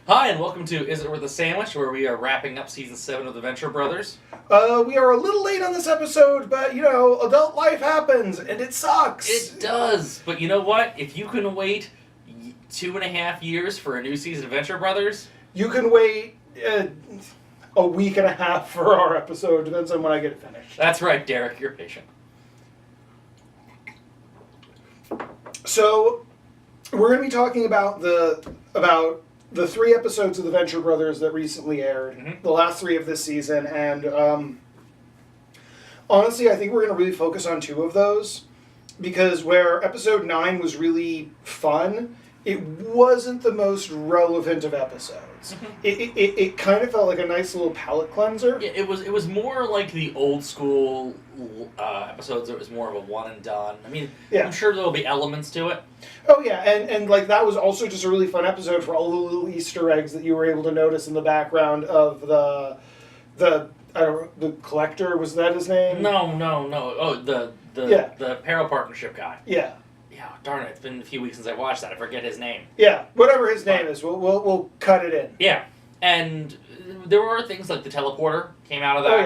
Hi, and welcome to Is It Worth a Sandwich, where we are wrapping up Season 7 of The Venture Brothers. We are a little late on this episode, but, adult life happens, and it sucks. It does, but you know what? If you can wait 2.5 years for a new season of Venture Brothers... You can wait a week and a half for our episode, depends on when I get it finished. That's right, Derek, you're patient. So, we're going to be talking about the 3 episodes of The Venture Brothers that recently aired, the last 3 of this season, and honestly, I think we're going to really focus on 2 of those, because where episode 9 was really fun, it wasn't the most relevant of episodes. It kind of felt like a nice little palate cleanser. Yeah, it was more like the old school episodes. It was more of a one and done. I mean, yeah. I'm sure there'll be elements to it. Oh yeah, and like that was also just a really fun episode for all the little Easter eggs that you were able to notice in the background of the I don't know, the collector, was that his name? No. Oh, the Peril Partnership guy. Yeah. Yeah, darn it! It's been a few weeks since I watched that. I forget his name. Yeah, whatever his name is, we'll cut it in. Yeah, and there were things like the teleporter came out of that. Oh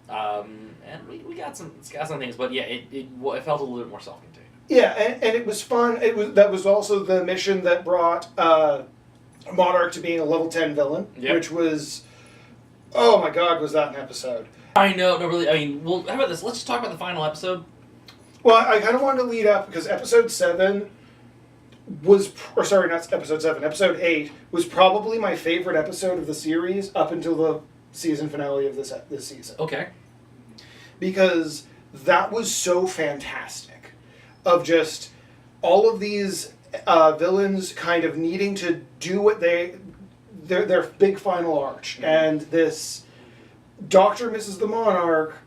yeah. And we got some things, but yeah, it felt a little bit more self-contained. Yeah, and it was fun. That was also the mission that brought Monarch to being a level 10 villain, which was, oh my god, was that an episode? I know, no, really. I mean, well, how about this? Let's just talk about the final episode. Well, I kind of wanted to lead up because episode 7 was, or sorry, not episode 7, episode 8 was probably my favorite episode of the series up until the season finale of this season. Okay. Because that was so fantastic, of just all of these villains kind of needing to do what their big final arch, and this Doctor Mrs. the Monarch.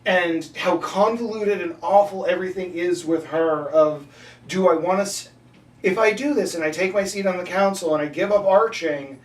And how convoluted and awful everything is with her of, do I want to... If I do this and I take my seat on the council and I give up arching,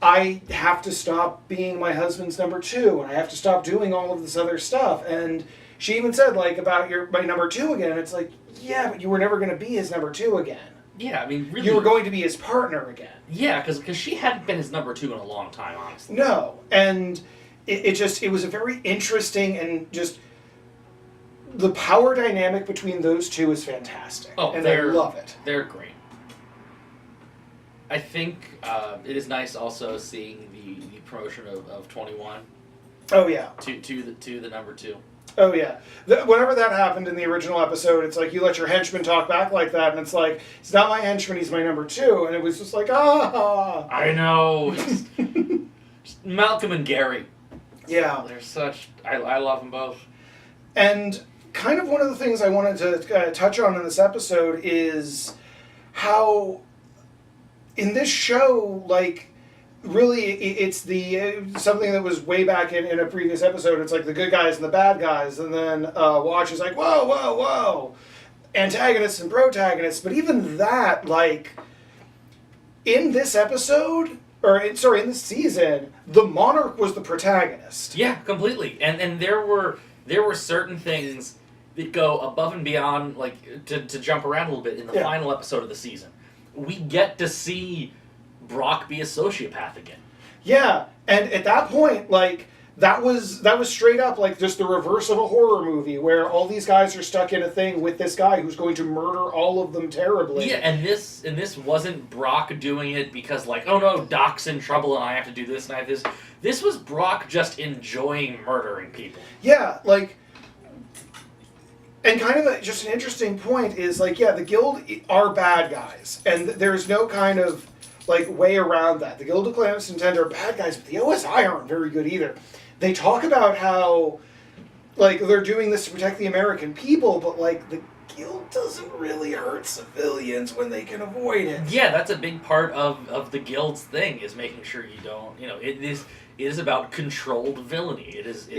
I have to stop being my husband's number 2, and I have to stop doing all of this other stuff. And she even said, like, about my number 2 again. It's like, yeah, but you were never going to be his number 2 again. Yeah, I mean, really... You were going to be his partner again. Yeah, because she hadn't been his number 2 in a long time, honestly. No, and... It was a very interesting, and just the power dynamic between those two is fantastic. Oh, and I love it. They're great. I think it is nice also seeing the promotion of 21. Oh yeah. To the number 2. Oh yeah. Whenever that happened in the original episode, it's like you let your henchman talk back like that, and it's like, it's not my henchman, he's my number 2, and it was just like, ah. I know. Malcolm and Gary. Yeah. They're such... I love them both. And kind of one of the things I wanted to touch on in this episode is how in this show, like, really it's the... something that was way back in a previous episode, it's like the good guys and the bad guys, and then Watch is like, whoa, antagonists and protagonists, but even that, like, in this episode... in this season, the Monarch was the protagonist. Yeah, completely. And there were certain things that go above and beyond, like, to jump around a little bit in the final episode of the season. We get to see Brock be a sociopath again. Yeah, and at that point, like, that was straight up like just the reverse of a horror movie where all these guys are stuck in a thing with this guy who's going to murder all of them terribly. Yeah, and this wasn't Brock doing it because, like, oh no, Doc's in trouble and I have to do this and I have this. This was Brock just enjoying murdering people. Yeah, like, and kind of just an interesting point is, like, yeah, the Guild are bad guys, and there's no kind of, like, way around that. The Guild of Clandestine Tend are bad guys, but the OSI aren't very good either. They talk about how, like, they're doing this to protect the American people, but, like, the Guild doesn't really hurt civilians when they can avoid it. Yeah, that's a big part of the Guild's thing, is making sure you don't, it is about controlled villainy. It is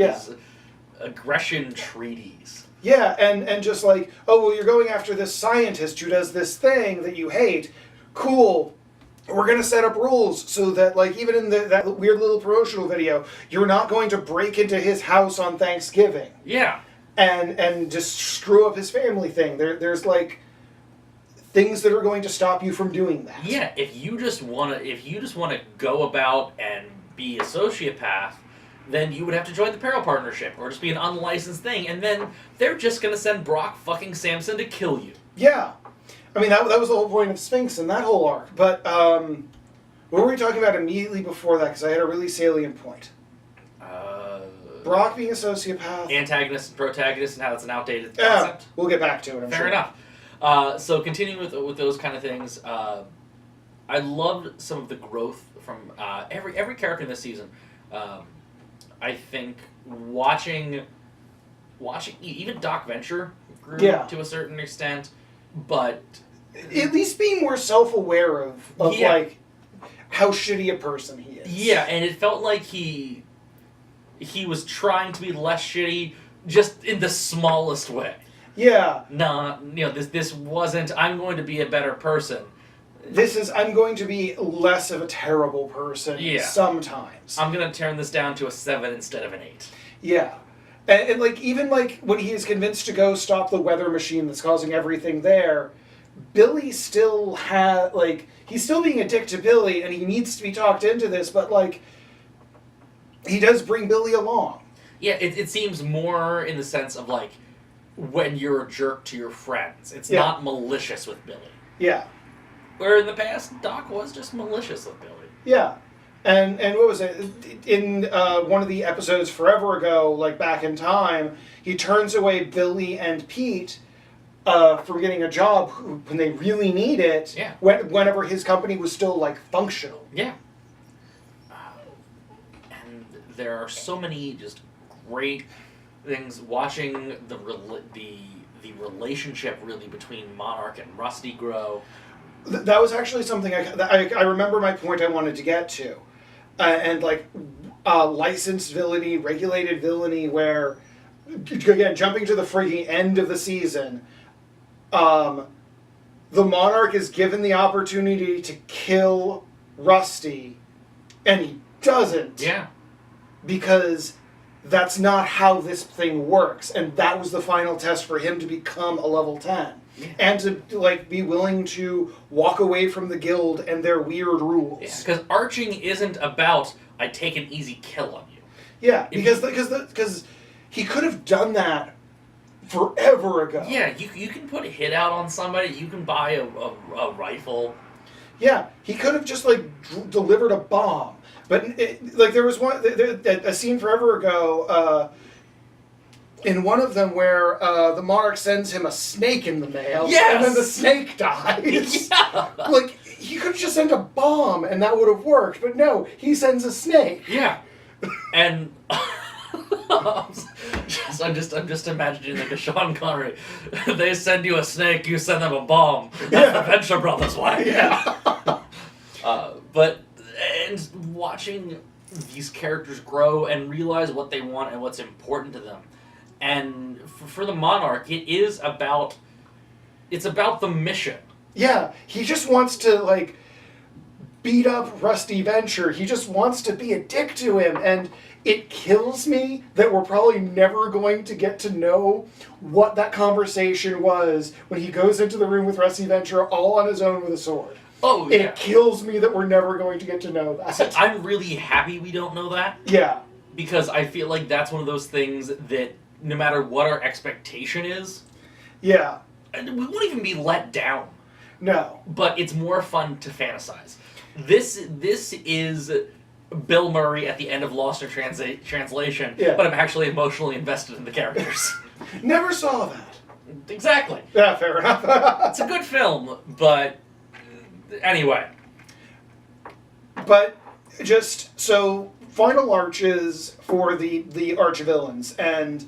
aggression treaties. Yeah, and just like, oh, well, you're going after this scientist who does this thing that you hate. Cool. We're going to set up rules so that, like, even in that weird little promotional video, you're not going to break into his house on Thanksgiving. Yeah. And just screw up his family thing. There's, like, things that are going to stop you from doing that. Yeah, if you just wanna go about and be a sociopath, then you would have to join the Peril Partnership or just be an unlicensed thing, and then they're just gonna send Brock fucking Samson to kill you. Yeah. I mean, that was the whole point of Sphinx and that whole arc. But what were we talking about immediately before that? Because I had a really salient point. Brock being a sociopath. Antagonists and protagonists and how it's an outdated Yeah, concept. we'll get back to it, I'm Fair sure. enough. So continuing with those kind of things, I loved some of the growth from every character in this season. I think watching even Doc Venture grew to a certain extent, but at least being more self-aware of like how shitty a person he is. Yeah, and it felt like he was trying to be less shitty, just in the smallest way. Yeah. This wasn't, I'm going to be a better person. This is, I'm going to be less of a terrible person sometimes. I'm going to turn this down to a 7 instead of an 8. Yeah. And like, even like when he is convinced to go stop the weather machine that's causing everything there, Billy still had, like, he's still being a dick to Billy and he needs to be talked into this, but like, he does bring Billy along. Yeah, it seems more in the sense of like, when you're a jerk to your friends. It's not malicious with Billy. Yeah. Where in the past, Doc was just malicious with Billy. Yeah. And what was it? In one of the episodes forever ago, like back in time, he turns away Billy and Pete from getting a job when they really need it. Yeah. Whenever his company was still like functional. Yeah. And there are so many just great things. Watching the relationship really between Monarch and Rusty grow. That was actually something I remember my point I wanted to get to. And like licensed villainy, regulated villainy, where, again, jumping to the freaking end of the season, the Monarch is given the opportunity to kill Rusty, and he doesn't. Yeah. Because that's not how this thing works, and that was the final test for him to become a level 10. Yeah. And to like be willing to walk away from the guild and their weird rules. Yeah, because arching isn't about I take an easy kill on you. Yeah, because he could have done that forever ago. Yeah, you can put a hit out on somebody. You can buy a rifle. Yeah, he could have just like delivered a bomb. But like there was a scene forever ago. In one of them where the Monarch sends him a snake in the mail, and then the snake dies. Yeah. Like, he could have just sent a bomb and that would have worked, but no, he sends a snake. Yeah. And I'm just imagining like a Sean Connery. They send you a snake, you send them a bomb. That's the Venture Brothers way. Yeah. And watching these characters grow and realize what they want and what's important to them. And for the Monarch, it's about the mission. Yeah, he just wants to, like, beat up Rusty Venture. He just wants to be a dick to him. And it kills me that we're probably never going to get to know what that conversation was when he goes into the room with Rusty Venture all on his own with a sword. Oh, yeah. It kills me that we're never going to get to know that. So I'm really happy we don't know that. Yeah. Because I feel like that's one of those things that no matter what our expectation is, yeah, we won't even be let down. No. But it's more fun to fantasize. This is Bill Murray at the end of Lost in Translation, but I'm actually emotionally invested in the characters. Never saw that. Exactly. Yeah, fair enough. It's a good film, but anyway. But just so final arches for the arch-villains, and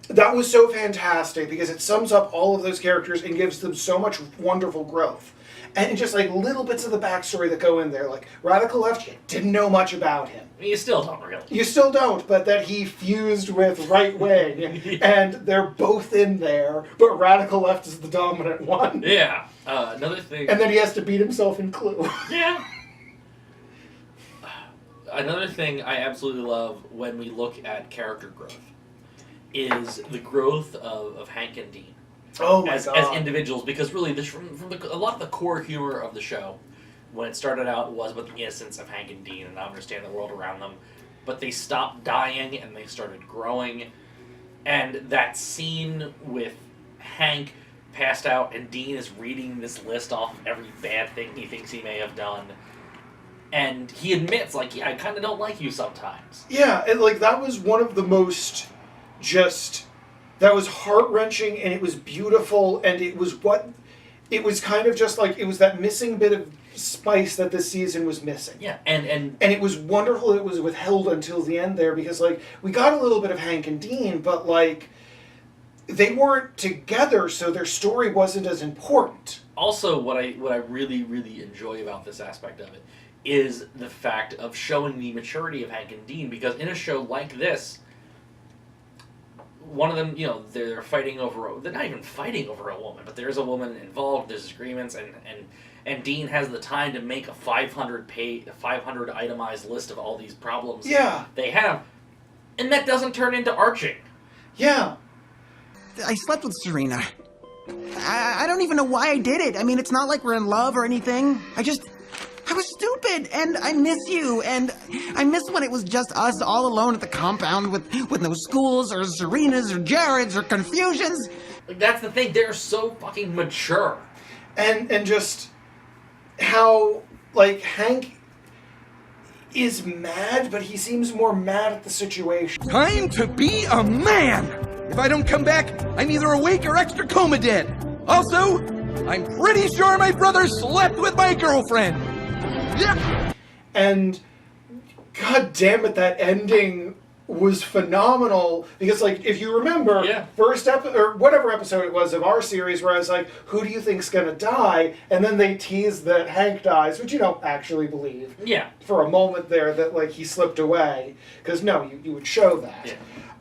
that was so fantastic because it sums up all of those characters and gives them so much wonderful growth. And just like little bits of the backstory that go in there, like Radical Left, you didn't know much about him. You still don't really. You still don't, but that he fused with Right Wing, and they're both in there, but Radical Left is the dominant one. Yeah. Another thing. And then he has to beat himself in Clue. Yeah. Another thing I absolutely love when we look at character growth is the growth of Hank and Dean. Oh my as individuals, because really a lot of the core humor of the show, when it started out, was about the innocence of Hank and Dean and not understand the world around them, but they stopped dying and they started growing, and that scene with Hank passed out and Dean is reading this list off of every bad thing he thinks he may have done, and he admits, like, yeah, I kind of don't like you sometimes. Yeah, and like that was one of the most that was heart-wrenching, and it was beautiful, and it was kind of just like, it was that missing bit of spice that this season was missing. Yeah, and it was wonderful it was withheld until the end there, because like we got a little bit of Hank and Dean, but like they weren't together, so their story wasn't as important. Also, what I really, really enjoy about this aspect of it is the fact of showing the maturity of Hank and Dean, because in a show like this, one of them, you know, they're fighting over, they're not even fighting over a woman, but there's a woman involved, there's disagreements, and Dean has the time to make a 500 itemized list of all these problems they have, and that doesn't turn into arching. Yeah. I slept with Serena. I don't even know why I did it. I mean, it's not like we're in love or anything. I was stupid, and I miss you, and I miss when it was just us all alone at the compound with no schools or Serenas or Jareds or confusions. Like, that's the thing, they're so fucking mature. And just how, like, Hank is mad, but he seems more mad at the situation. Time to be a man! If I don't come back, I'm either awake or extra coma dead. Also, I'm pretty sure my brother slept with my girlfriend. Yep. And god damn it, that ending was phenomenal, because like if you remember first or whatever episode it was of our series where I was like, who do you think's gonna die? And then they tease that Hank dies, which you don't actually believe. Yeah. For a moment there that like he slipped away, because no, you would show that. Yeah.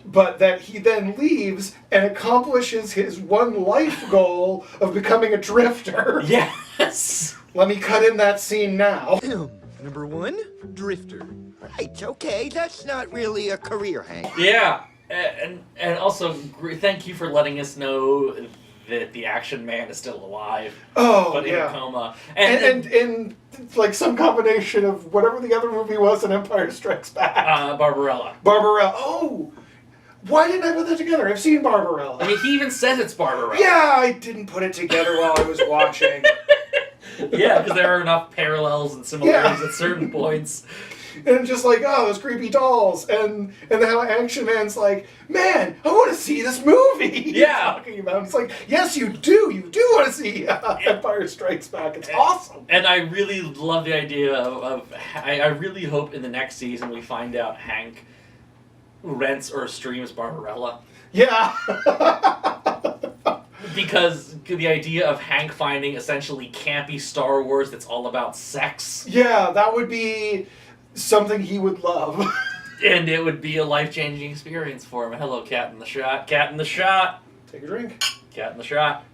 But that he then leaves and accomplishes his one life goal of becoming a drifter. Yes! Let me cut in that scene now. Number 1, drifter. Right, okay, that's not really a career, Hank. Yeah, and also, thank you for letting us know that the Action Man is still alive. Oh, but yeah. in a coma. And like some combination of whatever the other movie was in Empire Strikes Back. Barbarella. Oh! Why didn't I put that together? I've seen Barbarella. I mean, he even says it's Barbarella. Yeah, I didn't put it together while I was watching. Yeah, because there are enough parallels and similarities at certain points. And just like, oh, those creepy dolls. And then how Action Man's like, man, I want to see this movie. Yeah. Talking about. It's like, yes, you do. You do want to see Empire Strikes Back. It's awesome. And I really love the idea of I really hope in the next season we find out Hank rents or streams Barbarella. Yeah. Because the idea of Hank finding essentially campy Star Wars that's all about sex. Yeah, that would be something he would love. And it would be a life-changing experience for him. Hello, cat in the shot. Cat in the shot. Take a drink. Cat in the shot.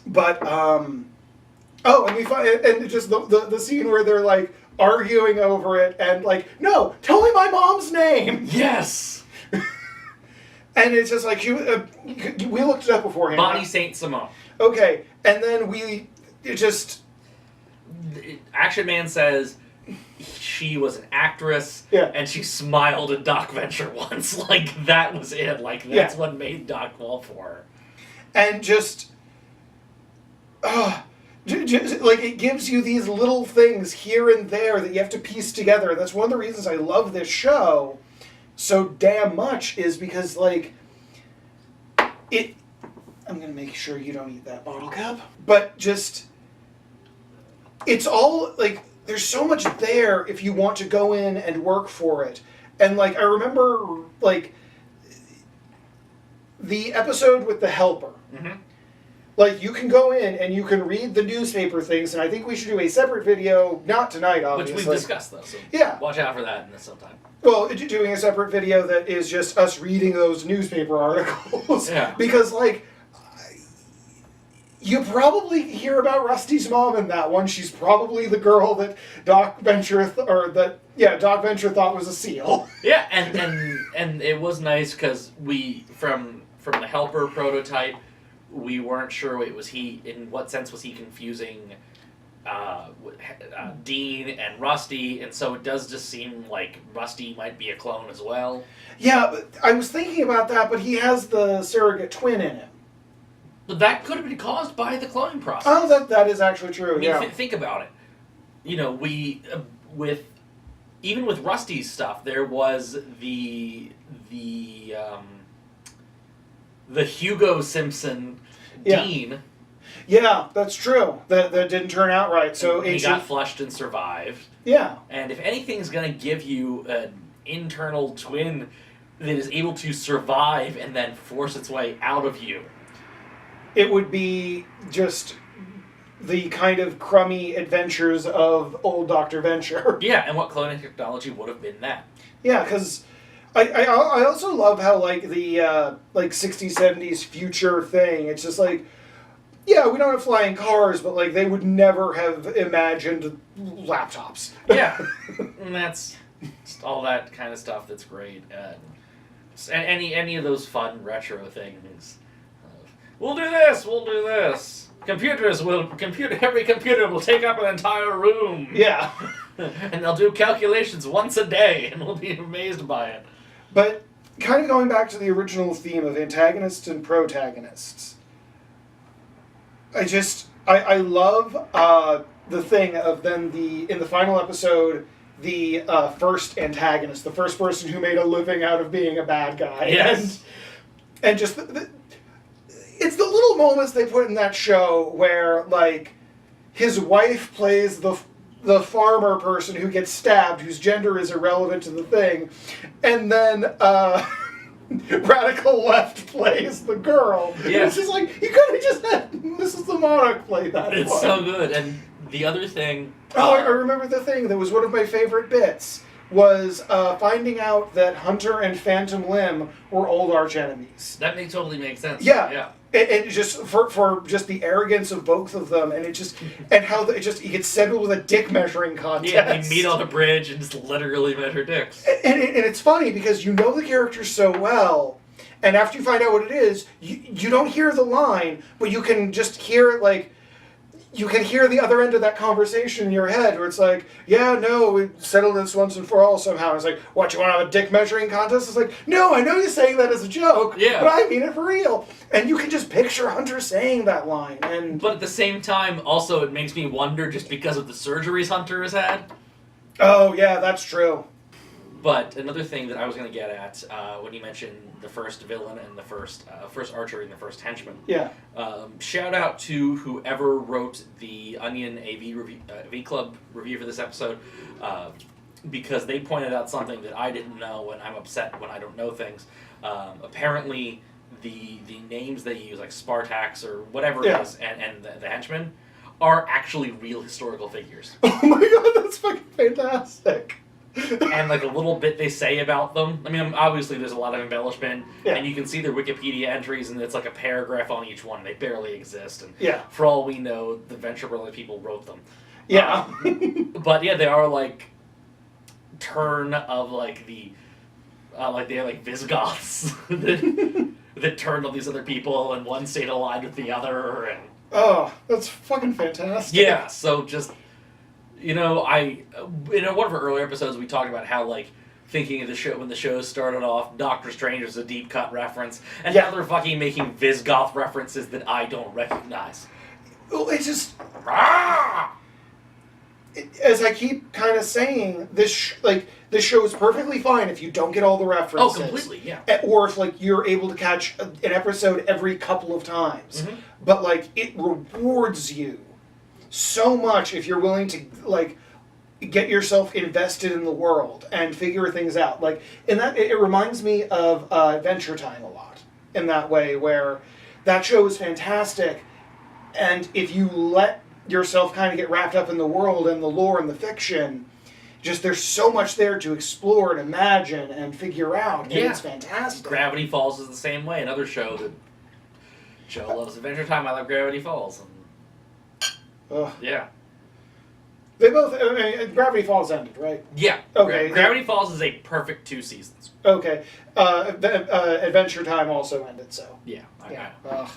But, oh, and we find, and just the scene where they're like arguing over it and like, no, tell me my mom's name. Yes. And it's just like, we looked it up beforehand. Bonnie Saint Simone. Okay, and then Action Man says she was an actress, and she smiled at Doc Venture once. Like, that was it. Like, that's what made Doc fall for her. And just, like, it gives you these little things here and there that you have to piece together. And that's one of the reasons I love this show so damn much, is because, like, I'm gonna make sure you don't eat that bottle cap. But just, it's all, like, there's so much there if you want to go in and work for it. And, like, I remember, like, the episode with the helper. Mm-hmm. Like, you can go in and you can read the newspaper things, and I think we should do a separate video, not tonight, obviously. Which we've discussed, though, so watch out for that in sometime. Well, doing a separate video that is just us reading those newspaper articles. Yeah. Because, like, you probably hear about Rusty's mom in that one. She's probably the girl that Doc Venture Doc Venture thought was a seal. Yeah, and it was nice because we, from from the Helper prototype, we weren't sure in what sense was he confusing Dean and Rusty, and so it does just seem like Rusty might be a clone as well. Yeah, but I was thinking about that, but he has the surrogate twin in him. But that could have been caused by the cloning process. Oh, that is actually true. I mean, yeah. Think about it. You know, even with Rusty's stuff, there was the Hugo Simpson Dean. Yeah, that's true. That didn't turn out right. So he got flushed and survived. Yeah. And if anything's going to give you an internal twin that is able to survive and then force its way out of you, it would be just the kind of crummy adventures of old Dr. Venture. Yeah, and what cloning technology would have been that? Yeah, because I also love how, like, the 60s, 70s future thing, it's just like, yeah, we don't have flying cars, but, like, they would never have imagined laptops. Yeah, and that's just all that kind of stuff that's great. And any of those fun retro things. We'll do this, we'll do this. Every computer will take up an entire room. Yeah. And they'll do calculations once a day, and we'll be amazed by it. But kind of going back to the original theme of antagonists and protagonists, I love the thing of then in the final episode, the first antagonist, the first person who made a living out of being a bad guy. Yes. And just it's the little moments they put in that show where, like, his wife plays the farmer person who gets stabbed, whose gender is irrelevant to the thing, and then Radical Left plays the girl. Yeah. It's just like, you could have just had Mrs. the Monarch play that. It's so good. And the other thing... I remember the thing that was one of my favorite bits was finding out that Hunter and Phantom Limb were old arch enemies. That totally makes sense. Yeah. Yeah. And just for just the arrogance of both of them, and and how he gets settled with a dick measuring contest. Yeah, they meet on a bridge and just literally measure dicks. And it's funny because you know the characters so well, and after you find out what it is, you don't hear the line, but you can just hear it, like, you can hear the other end of that conversation in your head where it's like, yeah, no, we settled this once and for all somehow. It's like, what, you want to have a dick measuring contest? It's like, no, I know you're saying that as a joke, yeah, but I mean it for real. And you can just picture Hunter saying that line. But at the same time, also, it makes me wonder just because of the surgeries Hunter has had. Oh, yeah, that's true. But another thing that I was going to get at when you mentioned the first villain and the first archer and the first henchman. Yeah. Shout out to whoever wrote the Onion AV Club review for this episode, because they pointed out something that I didn't know, and I'm upset when I don't know things. Apparently, the names they use, like Spartax or whatever it is, and the henchmen, are actually real historical figures. Oh my god, that's fucking fantastic. And like a little bit they say about them. I mean, obviously there's a lot of embellishment, and you can see their Wikipedia entries, and it's like a paragraph on each one. They barely exist, and for all we know, the Venture Brothers people wrote them. Yeah, but yeah, they are like turn of like the like they're like Visigoths that turned on these other people, and one stayed aligned with the other, and that's fucking fantastic. Yeah, so just. You know, in one of our earlier episodes, we talked about how, like, thinking of the show when the show started off, Doctor Strange was a deep cut reference, and now they're fucking making Visigoth references that I don't recognize. Well, it's just as I keep kind of saying, this show is perfectly fine if you don't get all the references. Oh, completely, yeah. Or if, like, you're able to catch an episode every couple of times, but, like, it rewards you so much if you're willing to, like, get yourself invested in the world and figure things out. Like, in that, it reminds me of Adventure Time a lot in that way, where that show is fantastic, and if you let yourself kind of get wrapped up in the world and the lore and the fiction, just there's so much there to explore and imagine and figure out, and it's fantastic. Gravity Falls is the same way. Another show that Joe loves Adventure Time. I love Gravity Falls. Yeah. They both. I mean, Gravity Falls ended, right? Yeah. Okay. Gravity Falls is a perfect 2 seasons. Okay. Adventure Time also ended, so. Yeah. Yeah. Ugh.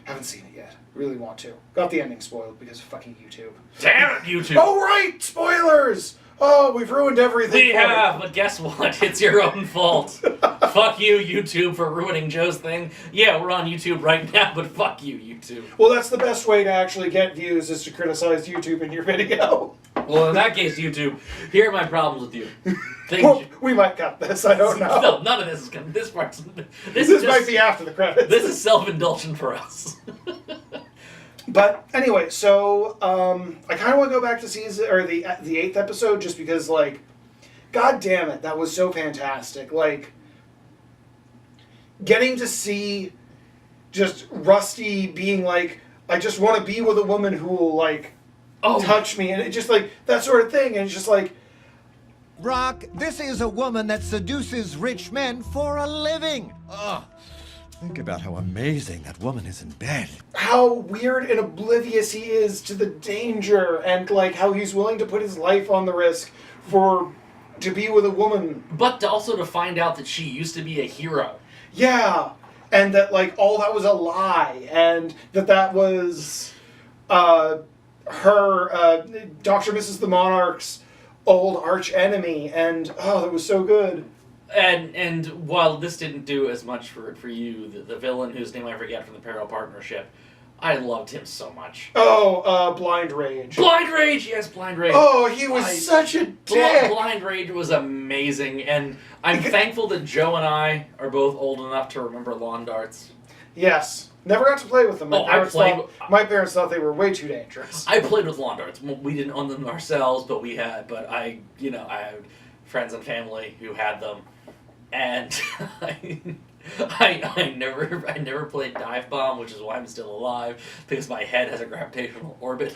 Haven't seen it yet. Really want to. Got the ending spoiled because of fucking YouTube. Damn it, YouTube! Oh, right! Spoilers! Oh, we've ruined everything. We have, but guess what? It's your own fault. Fuck you, YouTube, for ruining Joe's thing. Yeah, we're on YouTube right now, but fuck you, YouTube. Well, that's the best way to actually get views is to criticize YouTube in your video. Well, in that case, YouTube, here are my problems with you. Well, we might cut this. I don't know. No, none of this is gonna. This part's. This might be after the credits. This is self-indulgent for us. But anyway, so I kind of want to go back to season or the 8th episode just because, like, god damn it, that was so fantastic. Like, getting to see just Rusty being like, I just want to be with a woman who will, like, touch me, and it just, like, that sort of thing, and it's just like, Brock, this is a woman that seduces rich men for a living. Ugh. Think about how amazing that woman is in bed. how weird and oblivious he is to the danger, and, like, how he's willing to put his life on the risk to be with a woman. But also to find out that she used to be a hero. Yeah, and that, like, all that was a lie, and that was her, Dr. Mrs. the Monarch's old arch enemy, and oh, that was so good. And while this didn't do as much for you, the villain whose name I forget from the Peril Partnership, I loved him so much. Oh, Blind Rage. Blind Rage, yes, Blind Rage. Oh, he was such a dick. Blind Rage was amazing, and I'm thankful that Joe and I are both old enough to remember lawn darts. Yes. Never got to play with them. My parents thought they were way too dangerous. I played with lawn darts. We didn't own them ourselves, but I had friends and family who had them, and I never played Dive Bomb, which is why I'm still alive, because my head has a gravitational orbit.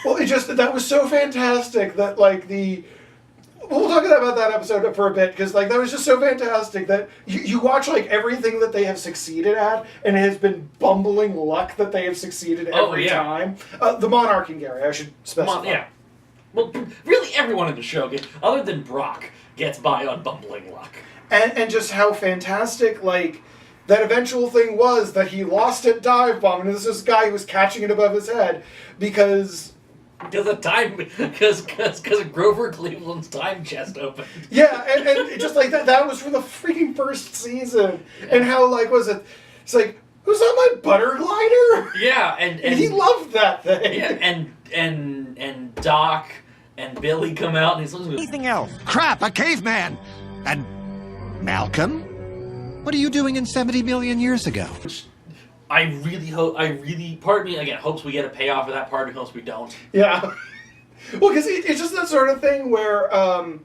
Well, that was so fantastic that, like, we'll talk about that episode for a bit, because, like, that was just so fantastic that you watch, like, everything that they have succeeded at, and it has been bumbling luck that they have succeeded every time. The Monarch and Gary, I should specify. Yeah. Well, really everyone in the show, other than Brock, gets by on bumbling luck. And just how fantastic, like, that eventual thing was that he lost at Dive Bomb, and this guy who was catching it above his head, because of Grover Cleveland's time chest opened. Yeah, and just like that was from the freaking first season. And how, like, was it? It's like, who's on my butter glider? Yeah, and he loved that thing. Yeah, and Doc and Billy come out, and he's listening to Anything else? Crap, a caveman! And Malcolm? What are you doing in 70 million years ago? I really hope, part of me, again, hopes we get a payoff for that, part of me hopes we don't. Yeah. Well, because it's just that sort of thing where, I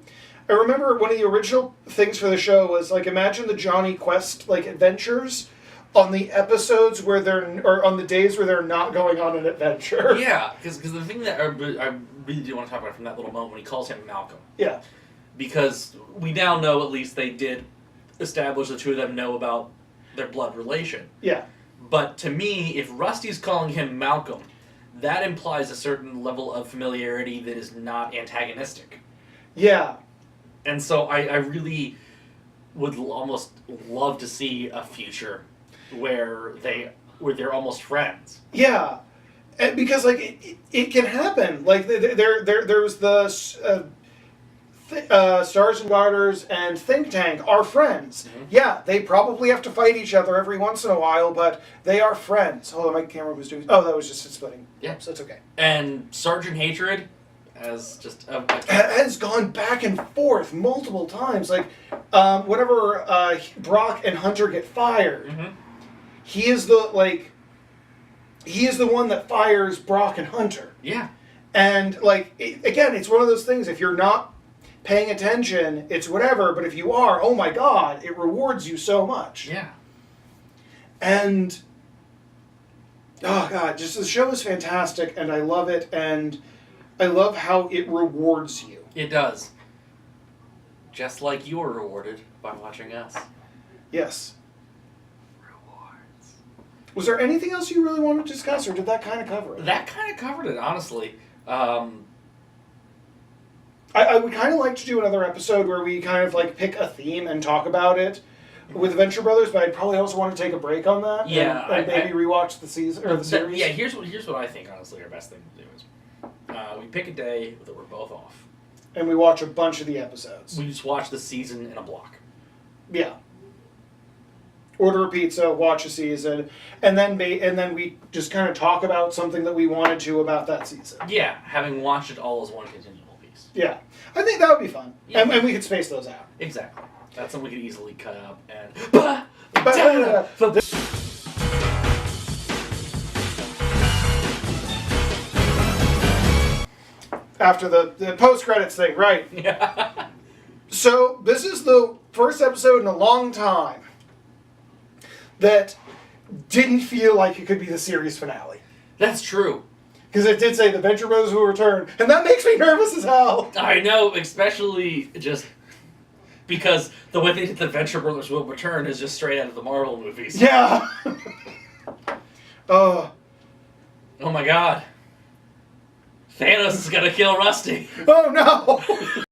remember one of the original things for the show was, like, imagine the Johnny Quest, like, adventures on the episodes where or on the days where they're not going on an adventure. Yeah, because the thing that I really do want to talk about from that little moment when he calls him Malcolm. Yeah. Because we now know, at least they did establish, the two of them know about their blood relation. Yeah. But to me, if Rusty's calling him Malcolm, that implies a certain level of familiarity that is not antagonistic. Yeah. And so I really would almost love to see a future where they're almost friends. Yeah. And because, like, it can happen. Like, there was the Stars and Garters and Think Tank are friends. Mm-hmm. Yeah, they probably have to fight each other every once in a while, but they are friends. Hold on, my camera was doing... Oh, that was just splitting. Yeah. So it's okay. And Sergeant Hatred has just... has gone back and forth multiple times. Like, whenever Brock and Hunter get fired, mm-hmm. he is the one that fires Brock and Hunter. Yeah. And, like, again, it's one of those things, if you're not paying attention, it's whatever, but if you are, oh my god, it rewards you so much. Yeah. And, oh god, just the show is fantastic, and I love it, and I love how it rewards you. It does. Just like you were rewarded by watching us. Yes. Rewards. Was there anything else you really wanted to discuss, or did that kind of cover it? That kind of covered it, honestly. I would kind of like to do another episode where we kind of like pick a theme and talk about it with Venture Brothers, but I'd probably also want to take a break on that. Yeah, and maybe rewatch the season or the series. Yeah, here's what I think. Honestly, our best thing to do is we pick a day that we're both off, and we watch a bunch of the episodes. we just watch the season in a block. Yeah. Order a pizza, watch a season, and then we just kind of talk about something that we wanted to about that season. Yeah, having watched it all as one continual piece. Yeah, I think that would be fun, Yeah. and we could space those out. Exactly. That's something we could easily cut up and. After the post-credits thing, right? Yeah. So this is the first episode in a long time that didn't feel like it could be the series finale. That's true. Because it did say the Venture Brothers will return, and that makes me nervous as hell. I know, especially just because the way they did the Venture Brothers will return is just straight out of the Marvel movies. Yeah. Oh my god. Thanos is gonna kill Rusty. Oh no.